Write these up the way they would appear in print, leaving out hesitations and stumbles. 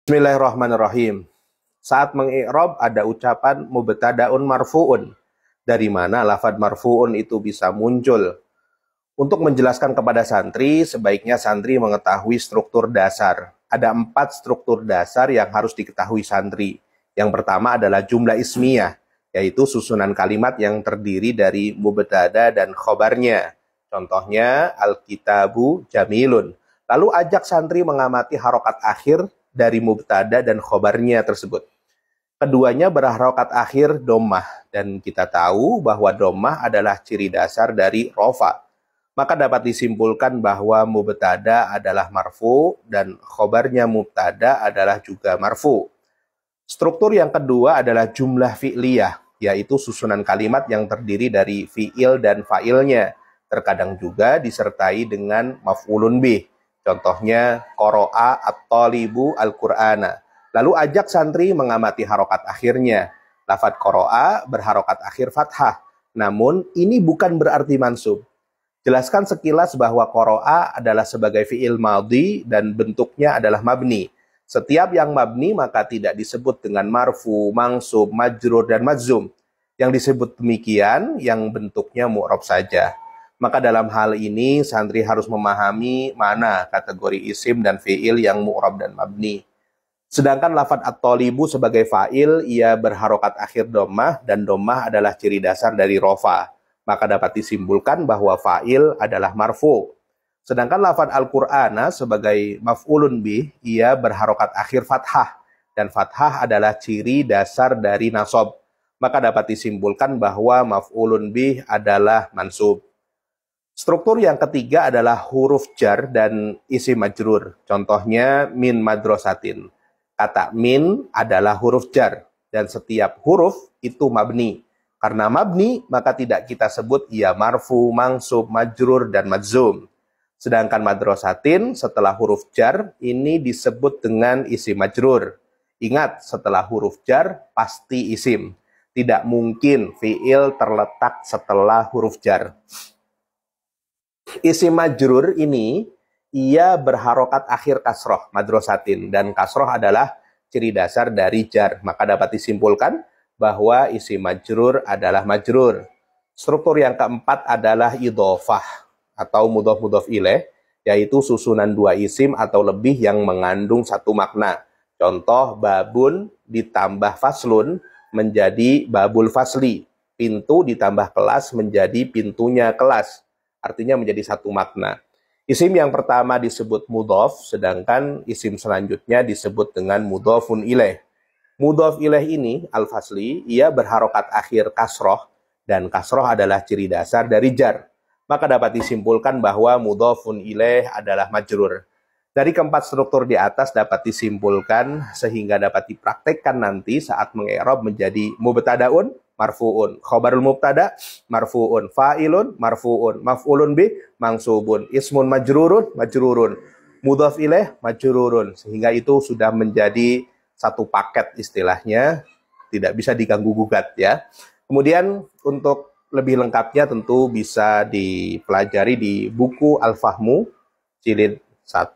Bismillahirrahmanirrahim. Saat mengi'rab ada ucapan mubtada'un marfu'un. Dari mana lafadz marfu'un itu bisa muncul? Untuk menjelaskan kepada santri, sebaiknya santri mengetahui struktur dasar. Ada 4 struktur dasar yang harus diketahui santri. Yang pertama adalah jumlah ismiyah, yaitu susunan kalimat yang terdiri dari mubtada dan khobarnya. Contohnya, al-kitabu jamilun. Lalu ajak santri mengamati harokat akhir dari mubtada dan khobarnya tersebut. Keduanya berharokat akhir dhammah, dan kita tahu bahwa dhammah adalah ciri dasar dari rofa. Maka dapat disimpulkan bahwa mubtada adalah marfu dan khobarnya mubtada adalah juga marfu. Struktur yang kedua adalah jumlah fi'liyah, yaitu susunan kalimat yang terdiri dari fi'il dan fa'ilnya. Terkadang juga disertai dengan maf'ulun bih. Contohnya, qara'a at-talibu al-Qur'ana. Lalu ajak santri mengamati harokat akhirnya. Lafadz qara'a berharokat akhir fathah. Namun, ini bukan berarti mansub. Jelaskan sekilas bahwa qara'a adalah sebagai fi'il madhi dan bentuknya adalah mabni. Setiap yang mabni maka tidak disebut dengan marfu, mansub, majrur, dan majzum. Yang disebut demikian yang bentuknya mu'rab saja. Maka dalam hal ini santri harus memahami mana kategori isim dan fi'il yang mu'rab dan mabni. Sedangkan lafadz at-talibu sebagai fa'il, ia berharokat akhir dhammah dan dhammah adalah ciri dasar dari rofa. Maka dapat disimpulkan bahwa fa'il adalah marfu. Sedangkan lafadz al-Qur'ana sebagai maf'ulun bih, ia berharokat akhir fathah. Dan fathah adalah ciri dasar dari nasab. Maka dapat disimpulkan bahwa maf'ulun bih adalah mansub. Struktur yang ketiga adalah huruf jar dan isim majrur. Contohnya min madrasatin. Kata min adalah huruf jar dan setiap huruf itu mabni. Karena mabni maka tidak kita sebut ia marfu, mansub, majrur, dan majzum. Sedangkan madrasatin setelah huruf jar ini disebut dengan isim majrur. Ingat, setelah huruf jar pasti isim. Tidak mungkin fi'il terletak setelah huruf jar. Isim majrur ini, ia berharokat akhir kasroh, madrasatin. Dan kasroh adalah ciri dasar dari jar. Maka dapat disimpulkan bahwa isim majrur adalah majrur. Struktur yang keempat adalah idhofah atau mudhof ilaih, yaitu susunan dua isim atau lebih yang mengandung satu makna. Contoh, babun ditambah faslun menjadi babul fasli. Pintu ditambah kelas menjadi pintunya kelas. Artinya menjadi satu makna. Isim yang pertama disebut mudhof, sedangkan isim selanjutnya disebut dengan mudhofun ilaih. Mudhof ilaih ini, al-fasli, ia berharokat akhir kasroh, dan kasroh adalah ciri dasar dari jar. Maka dapat disimpulkan bahwa mudhofun ilaih adalah majrur. Dari keempat struktur di atas dapat disimpulkan sehingga dapat dipraktekkan nanti saat mengi'rab menjadi mubtadaun marfu'un, khobarul mubtada marfu'un, fa'ilun marfu'un, maf'ulun bih mansubun, ismun majrurun majrurun, mudhof ilaih majrurun, sehingga itu sudah menjadi satu paket istilahnya, tidak bisa diganggu gugat ya. Kemudian untuk lebih lengkapnya tentu bisa dipelajari di buku Al-Fahmu jilid 1.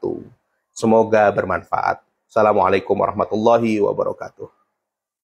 Semoga bermanfaat. Assalamualaikum warahmatullahi wabarakatuh.